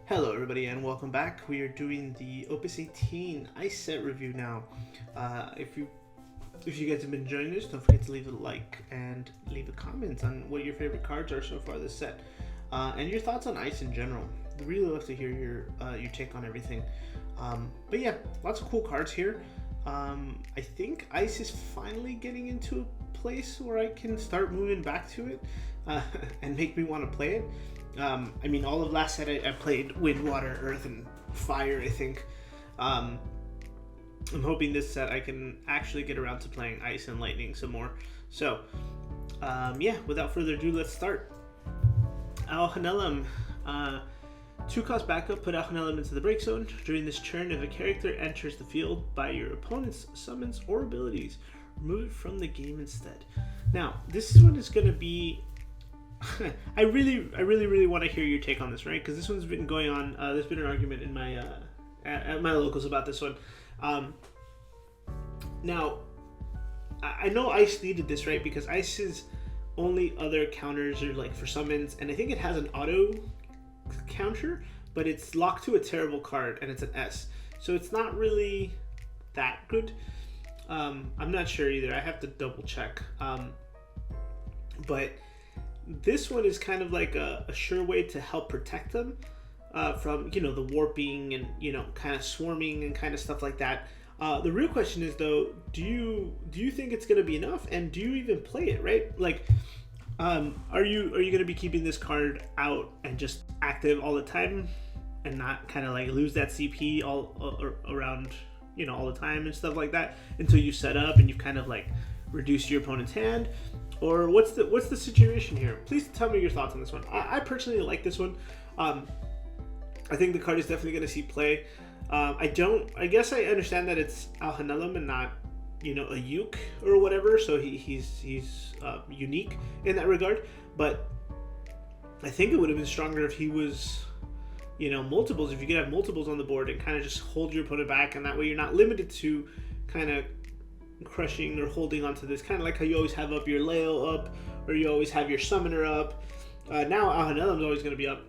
Hello everybody and welcome back. We are doing the Opus 18 ice set review now. If you guys have been enjoying this, don't forget to leave a like and leave a comment on what your favorite cards are so far this set. And your thoughts on ice in general. I'd really love to hear your take on everything. But yeah, lots of cool cards here. I think ice is finally getting into a place where I can start moving back to it and make me want to play it. I mean, all of last set I played wind, water, earth, and fire, I think. I'm hoping this set I can actually get around to playing ice and lightning some more. So, yeah, without further ado, let's start. Alhanellum. 2-cost backup, put Alhanellum into the break zone. During this turn, if a character enters the field by your opponent's summons or abilities, remove it from the game instead. Now, this one is going to be... I really want to hear your take on this, right? Because this one's been going on. There's been an argument in my at my locals about this one. Now, I know Ice needed this, right? Because Ice's only other counters are like for summons, and I think it has an auto counter, but it's locked to a terrible card, and it's an S, so it's not really that good. I'm not sure either. I have to double check. But this one is kind of like a sure way to help protect them from, the warping and, kind of swarming and kind of stuff like that. The real question is, though, do you think it's going to be enough, and do you even play it, right? Like, are you going to be keeping this card out and just active all the time and not kind of like lose that CP all around, all the time and stuff like that until you set up and you've kind of like reduced your opponent's hand? Or what's the situation here? Please tell me your thoughts on this one. I personally like this one. I think the card is definitely going to see play. I guess I understand that it's Alhanellum and not, a Uke or whatever. So he's unique in that regard. But I think it would have been stronger if he was, multiples. If you could have multiples on the board and kind of just hold your opponent back, and that way you're not limited to kind of crushing or holding onto this, kind of like how you always have up your Leo up, or you always have your summoner up. Now Alhanellum's always going to be up,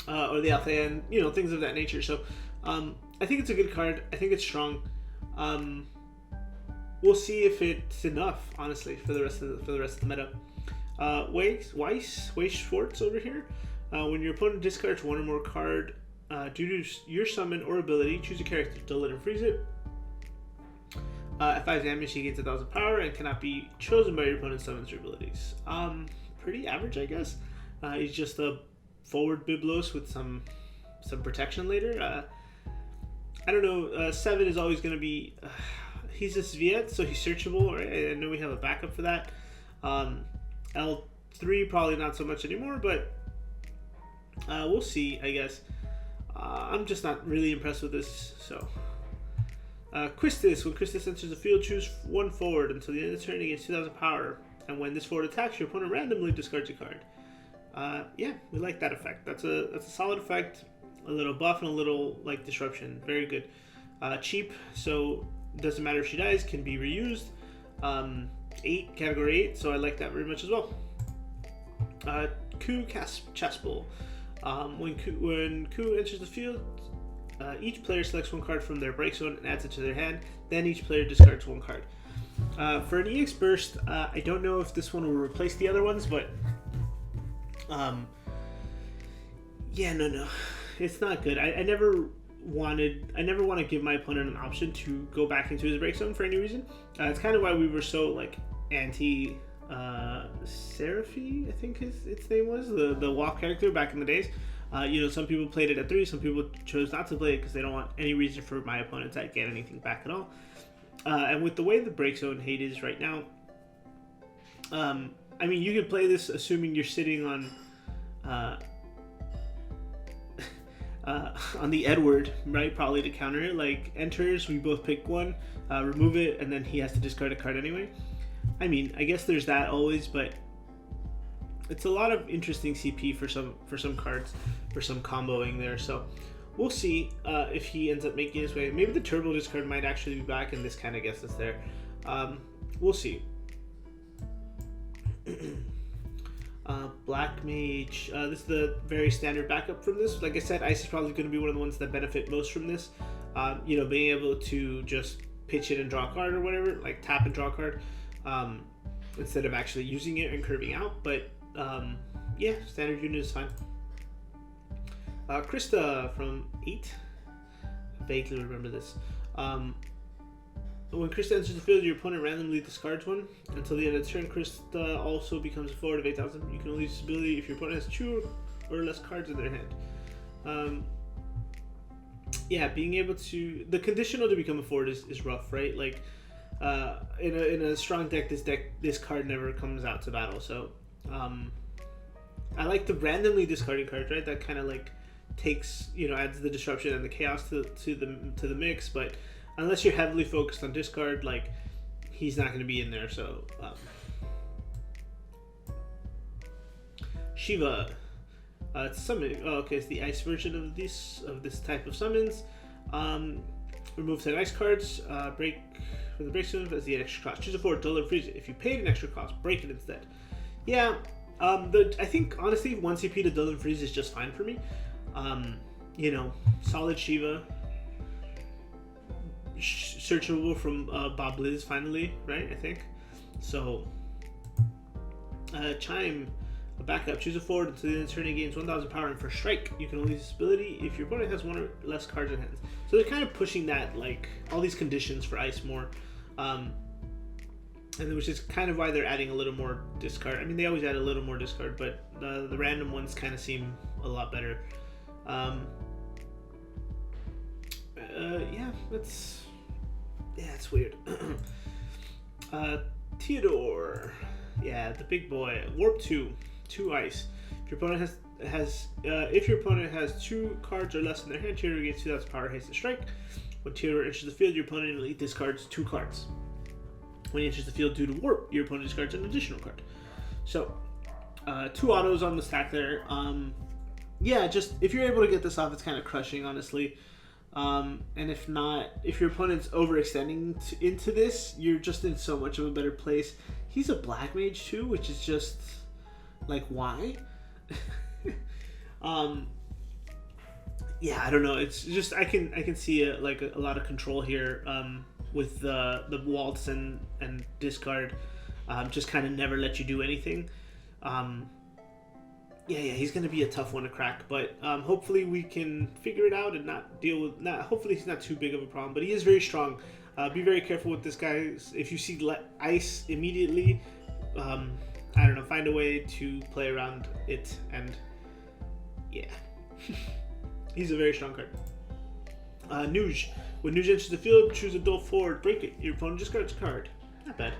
or the Althan, things of that nature. So I think it's a good card. I think it's strong. We'll see if it's enough, honestly, for the rest of the meta. Weiss Schwartz over here. When your opponent discards one or more card due to your summon or ability, choose a character, dull it and freeze it. At 5 damage, he gains 1,000 power and cannot be chosen by your opponent's summons or abilities. Pretty average, I guess. He's just a forward Biblos with some protection later. I don't know. 7 is always going to be... he's a Sviet, so he's searchable. Right? I know we have a backup for that. L3, probably not so much anymore, but we'll see, I guess. I'm just not really impressed with this, so... Quistis. When Quistis enters the field, choose one forward until the end of the turn. He gains 2,000 power, and when this forward attacks, your opponent randomly discards a card. Yeah, we like that effect. That's a solid effect. A little buff and a little like disruption. Very good. Cheap, so doesn't matter if she dies. Can be reused. 8, category 8. So I like that very much as well. Ku Chespel. When Ku enters the field, each player selects one card from their break zone and adds it to their hand. Then each player discards one card. For an EX Burst, I don't know if this one will replace the other ones, but yeah, no, it's not good. I never want to give my opponent an option to go back into his break zone for any reason. It's kind of why we were so like anti Seraphi, I think its name was, the walk character back in the days. Some people played it at 3, some people chose not to play it because they don't want any reason for my opponent to get anything back at all. And with the way the break zone hate is right now, I mean, you could play this assuming you're sitting on the Edward, right? Probably to counter it. Like, enters, we both pick one, remove it, and then he has to discard a card anyway. I mean, I guess there's that always, but it's a lot of interesting CP for some cards, for some comboing there. So we'll see if he ends up making his way. Maybe the turbo discard might actually be back, and this kind of gets us there. We'll see. Black Mage. This is the very standard backup from this. Like I said, Ice is probably going to be one of the ones that benefit most from this. Being able to just pitch it and draw a card or whatever, like tap and draw a card, instead of actually using it and curving out. But yeah, standard unit is fine. Krista from 8. I vaguely remember this. When Krista enters the field, your opponent randomly discards one. Until the end of the turn, Krista also becomes a forward of 8,000. You can only use this ability if your opponent has 2 or less cards in their hand. Being able to... The conditional to become a forward is rough, right? Like, in a strong deck, this card never comes out to battle. So, I like the randomly discarding cards, right? That kind of like takes, adds the disruption and the chaos to the mix, but unless you're heavily focused on discard, like, he's not going to be in there. So Shiva, it's summon. Oh, okay, it's the ice version of this type of summons. Remove 10 ice cards. Break for the break summon as the extra cost. Choose a forward, dull, or freeze it. If you paid an extra cost, break it instead. Yeah, I think honestly 1 CP to dull and freeze is just fine for me. Solid Shiva. Searchable from Bob Liz finally, right? I think so. Chime, a backup. Choose a forward until the end of the turn. It gains 1,000 power, and for strike, you can only use this ability if your opponent has 1 or less cards in hand. So they're kind of pushing that, like, all these conditions for ice more, and which is kind of why they're adding a little more discard. I mean, they always add a little more discard, but the random ones kind of seem a lot better. It's weird. Theodore, the big boy. Warp 2 ice. If your opponent has 2 cards or less in their hand, Theodore gets 2,000 power, haste, and strike. When Theodore enters the field, your opponent immediately discards 2 cards. When he enters the field due to warp, your opponent discards an additional card. So, 2 autos on the stack there. Just if you're able to get this off, it's kind of crushing, honestly. And if not, if your opponent's overextending into this, you're just in so much of a better place. He's a black mage too, which is just like, why? I don't know. It's just I can see a lot of control here with the waltz and discard. Just kind of never let you do anything. He's going to be a tough one to crack, but hopefully we can figure it out and not deal with... Hopefully he's not too big of a problem, but he is very strong. Be very careful with this guy. If you see ice immediately, find a way to play around it, and he's a very strong card. Nuge. When Nuge enters the field, choose a dull forward, break it. Your opponent discards a card. Not bad.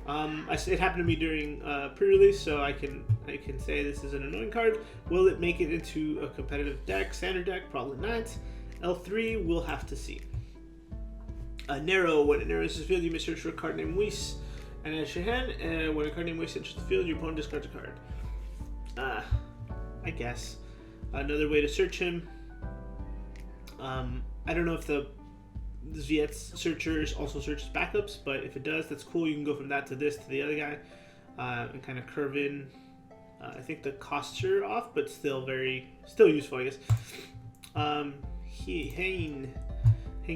It happened to me during pre-release, so I can say this is an annoying card. Will it make it into a competitive deck, standard deck? Probably not. L3, we'll have to see. Narrow. When it narrows the field, you may search for a card named Weiss and enter your hand. And when a card named Weiss enters the field, your opponent discards a card. I guess. Another way to search him. I don't know if the Zviet's searchers also searches backups, but if it does, that's cool. You can go from that to this to the other guy, and kind of curve in. I think the costs are off, but still useful, I guess. Hane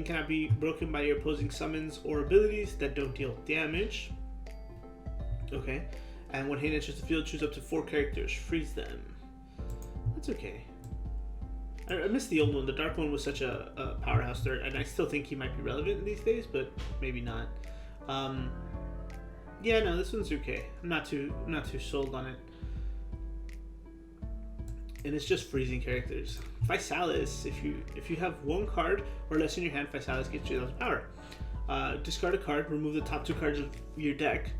cannot be broken by your opposing summons or abilities that don't deal damage. Okay, and when Hane enters the field, choose up to 4 characters, freeze them. That's okay. I missed the old one. The dark one was such a powerhouse there, and I still think he might be relevant these days, but maybe not. This one's okay. I'm not too sold on it. And it's just freezing characters. Physalis, if you have 1 card or less in your hand, Physalis gets 2,000 power. Discard a card, remove the top 2 cards of your deck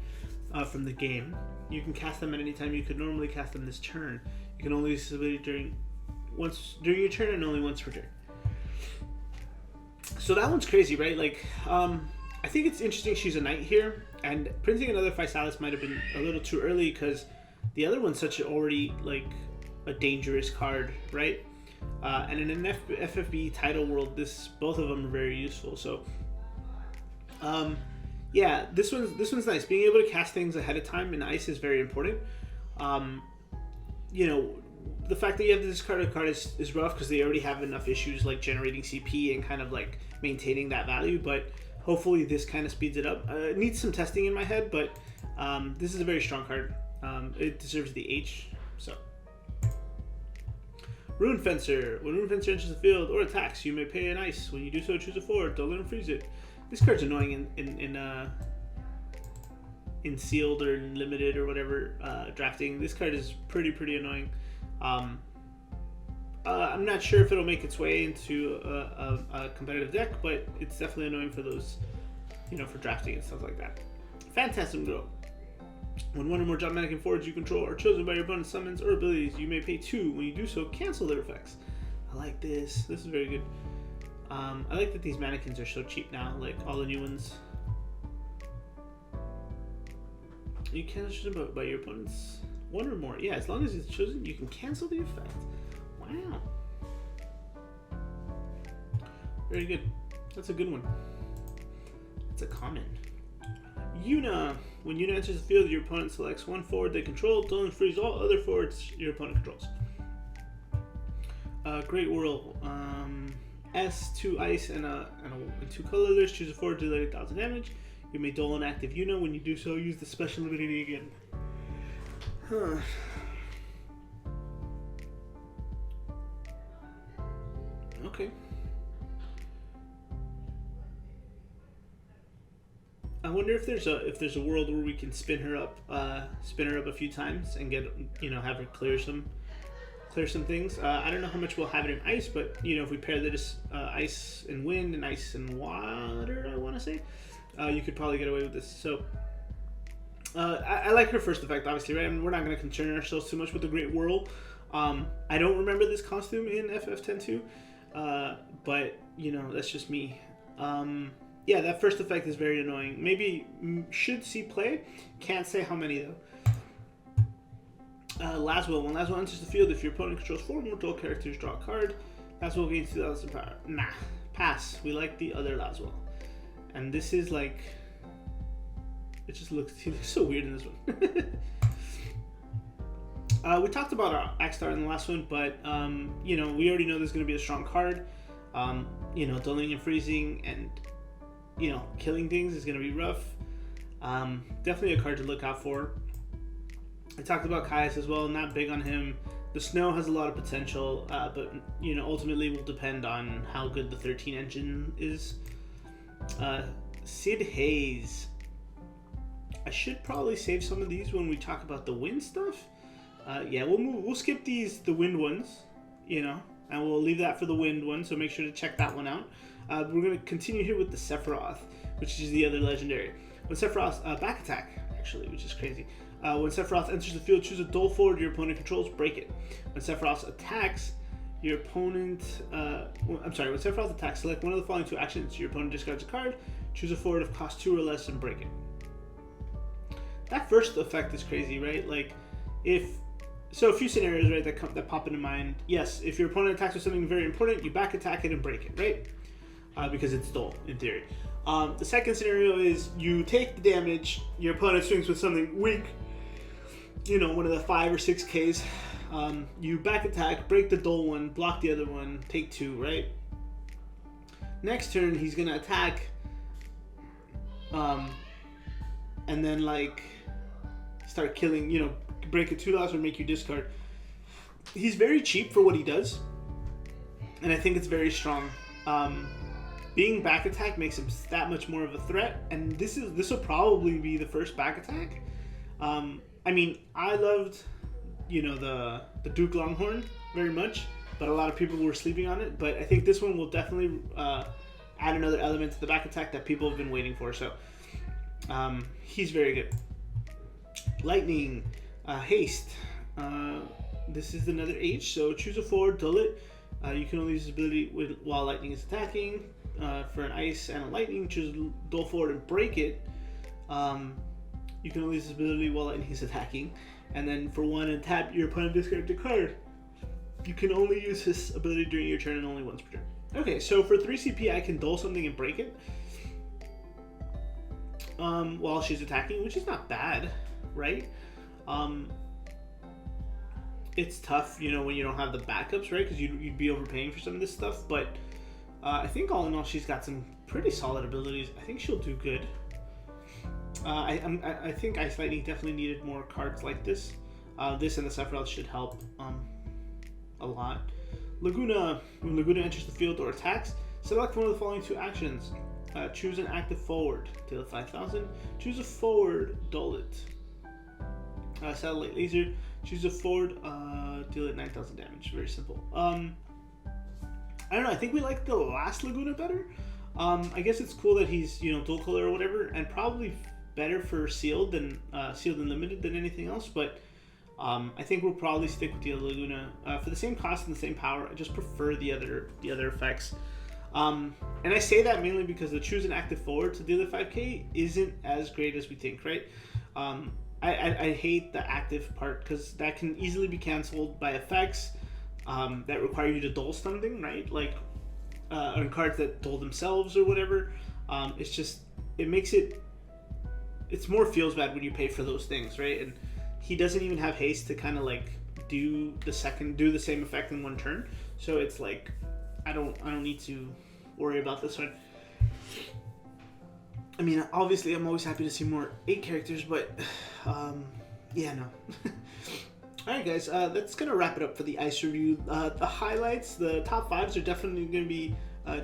from the game. You can cast them at any time. You could normally cast them this turn. You can only use this ability during your turn and only once per turn. So that one's crazy, right? Like, I think it's interesting she's a knight here, and printing another Physalis might have been a little too early because the other one's already like a dangerous card, right? And in an FFB title world, both of them are very useful. So, this one's nice. Being able to cast things ahead of time in ice is very important. you know, the fact that you have to discard a card is rough because they already have enough issues like generating CP and kind of like maintaining that value. But hopefully this kind of speeds it up. It needs some testing in my head, but this is a very strong card. It deserves the H. So, Rune Fencer. When Rune Fencer enters the field or attacks, you may pay an ice. When you do so, choose a forward. Don't let him freeze it. This card's annoying in sealed or limited or whatever drafting. This card is pretty annoying. I'm not sure if it'll make its way into a competitive deck, but it's definitely annoying for those, for drafting and stuff like that. Phantasm Glow. When one or more mannequin forwards you control are chosen by your opponent's summons or abilities, you may pay 2. When you do so, cancel their effects. I like this. This is very good. I like that these mannequins are so cheap now, like all the new ones. You can choose by your opponent's one or more. Yeah, as long as it's chosen, you can cancel the effect. Wow. Very good. That's a good one. It's a common. Yuna. When Yuna enters the field, your opponent selects one forward they control. Don't freeze all other forwards your opponent controls. Great Whirl. S, 2 ice, and 2 colorless. Choose a forward to deal 8,000 damage. You may duel an active Yuna. When you do so, use the special ability again. Huh. Okay. I wonder if there's a world where we can spin her up a few times and get have her clear some things. I don't know how much we'll have it in ice, but if we pair this ice and wind and ice and water, I want to say, you could probably get away with this. So I like her first effect, obviously, right? I mean, we're not going to concern ourselves too much with the Great Whirl. I don't remember this costume in FF10-2, but that's just me. Yeah, that first effect is very annoying. Maybe should see play. Can't say how many though. Laswell. When Laswell enters the field, if your opponent controls 4 more dual characters, draw a card. Laswell gains 2,000 power. Nah, pass. We like the other Laswell. And this is like, he looks so weird in this one. We talked about our Axstar in the last one, but we already know there's going to be a strong card. Dueling and freezing and killing things is going to be rough. Definitely a card to look out for. I talked about Caius as well, not big on him. The snow has a lot of potential, but ultimately will depend on how good the 13 engine is. Sid Hayes. I should probably save some of these when we talk about the wind stuff. Yeah, we'll skip the wind ones, and we'll leave that for the wind one, so make sure to check that one out. We're going to continue here with the Sephiroth, which is the other legendary. When Sephiroth, back attack, actually, which is crazy. When Sephiroth enters the field, choose a duel forward your opponent controls, break it. When Sephiroth attacks, your opponent, when Sephiroth attacks, select one of the following 2 actions. Your opponent discards a card, choose a forward of cost 2 or less, and break it. That first effect is crazy, right? Like, a few scenarios, right, that pop into mind. Yes, if your opponent attacks with something very important, you back attack it and break it, right? Because it's dull, in theory. The second scenario is you take the damage, your opponent swings with something weak, one of the 5 or 6 Ks. You back attack, break the dull one, block the other one, take 2, right? Next turn, he's going to attack, and then, start killing, break a 2 loss or make you discard. He's very cheap for what he does, and I think it's very strong. Being back attack makes him that much more of a threat, and this will probably be the first back attack. I mean, I loved, the Duke Longhorn very much, but a lot of people were sleeping on it. But I think this one will definitely add another element to the back attack that people have been waiting for. So he's very good. Lightning, haste. This is another H, so choose a forward, duel it. You can only use this ability while lightning is attacking. For an ice and a lightning, choose duel forward and break it. You can only use this ability while lightning is attacking. And then for 1 and tap, your opponent discards a card. You can only use this ability during your turn and only once per turn. Okay, so for 3 CP, I can duel something and break it while she's attacking, which is not bad, right? it's tough, you know, when you don't have the backups, right? Because you'd be overpaying for some of this stuff. But I think all in all, she's got some pretty solid abilities. I think she'll do good. I think Ice Lightning definitely needed more cards like this. This and the Sephiroth should help a lot. Laguna. When Laguna enters the field or attacks, select one of the following 2 actions. Choose an active forward, deal it 5,000. Choose a forward, dull it. Satellite laser, choose a forward, deal it 9,000 damage. Very simple. I don't know. I think we like the last Laguna better. I guess it's cool that he's, you know, dual color or whatever, and probably better for sealed than limited than anything else. But I think we'll probably stick with the Laguna for the same cost and the same power. I just prefer the other effects. And I say that mainly because the choose an active forward to deal the 5k isn't as great as we think, right? I hate the active part because that can easily be canceled by effects that require you to dull something, right? Like on cards that dull themselves or whatever. It's more feels bad when you pay for those things, right? And he doesn't even have haste to kind of like do the same effect in one turn. So it's like I don't need to worry about this one. I mean, obviously, I'm always happy to see more 8 characters, but yeah, no. Alright, guys, that's going to wrap it up for the Ice review. The highlights, the top 5s are definitely going to be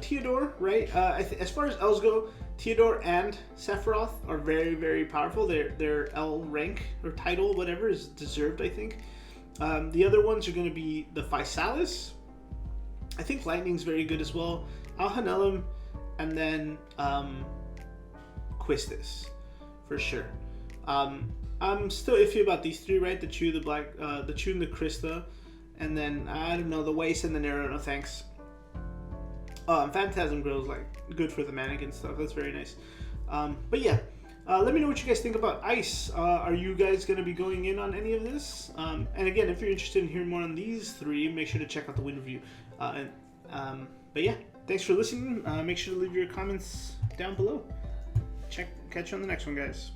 Theodore, right? As far as L's go, Theodore and Sephiroth are very, very powerful. Their L rank or title, whatever, is deserved, I think. The other ones are going to be the Physalis. I think Lightning's very good as well. Alhanellum, and then Quistis, for sure. I'm still iffy about these 3, right? The Chew, the Black, the Chew and the Krista, and then I don't know, the Waste and the Nero. No thanks. Phantasm Grill's like good for the mannequin stuff. That's very nice. But yeah, let me know what you guys think about Ice. Are you guys gonna be going in on any of this? And again, if you're interested in hearing more on these 3, make sure to check out the win review. But yeah, thanks for listening. Make sure to leave your comments down below. Catch you on the next one, guys.